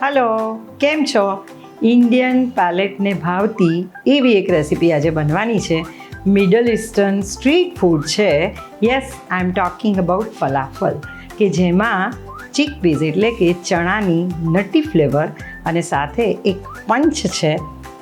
Hello, કેમ છો? Indian પેલેટને ભાવતી એવી એક રેસીપી આજે બનવાની છે. મિડલ ઇસ્ટર્ન સ્ટ્રીટ ફૂડ છે. Yes, I am talking about falafel, કે જેમાં ચીકપીઝ એટલે કે ચણાની નટી ફ્લેવર અને સાથે એક પંચ છે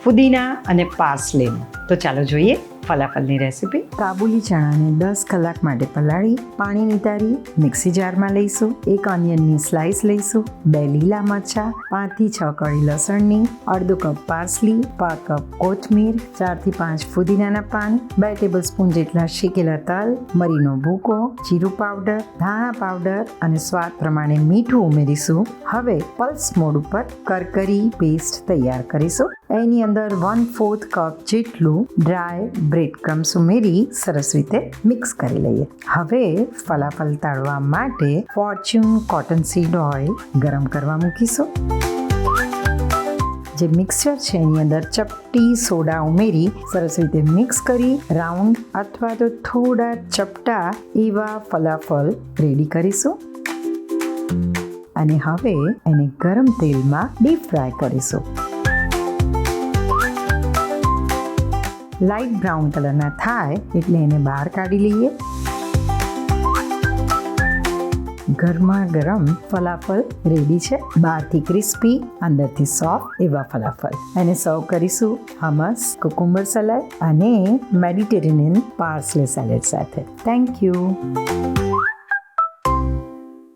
ફુદીના અને પાર્સલેનો. તો ચાલો જોઈએ ફલાફલની રેસીપી. કાબુલી ચણાને 10 કલાક માટે પલાળી પાણી નિતારી મિક્સી જારમાં લઈશું. એક ઓનિયનની સ્લાઇસ લઈશું, 2 લીલા મરચાં, 5 થી 6 કળી લસણની, અડધો કપ પાર્સલી, 1/2 કપ કોથમીર, 4 થી 5 ફુદીનાના પાન, 2 ટેબલસ્પૂન જેટલા શેકેલા તલ, મરીનો ભૂકો, જીરું પાવડર, ધાણા પાવડર અને સ્વાદ પ્રમાણે મીઠું ઉમેરીશું. હવે પલ્સ મોડ ઉપર કરકરી પેસ્ટ તૈયાર કરીશું. એની અંદર 1/4 કપ જેટલું ડ્રાય બ્રેડ ક્રમ્સ ઉમેરી સરસ રીતે મિક્સ કરી લઈએ. હવે ફલાફલ તળવા માટે ફોર્ચ્યુન કોટન સીડ ઓઇલ ગરમ કરવા મૂકીશું. જે મિક્સચર છે એની અંદર ચપટી સોડા ઉમેરી સરસ રીતે મિક્સ કરી રાઉન્ડ અથવા તો થોડા ચપટા એવા ફલાફલ રેડી કરીશું. અને હવે એને ગરમ તેલમાં ડીપ ફ્રાય કરીશું. લાઇટ બ્રાઉન કલરના થાય એટલે એને બહાર કાઢી લઈએ. ગરમા ગરમ ફલાફલ રેડી છે. બહારથી ક્રિસ્પી, અંદરથી સોફ્ટ એવા ફલાફલ. એને સર્વ કરીશું હમસ, કુકુંબર સલાડ અને મેડિટેરેનિયન પાર્સલે સેલેડ સાથે. Thank you.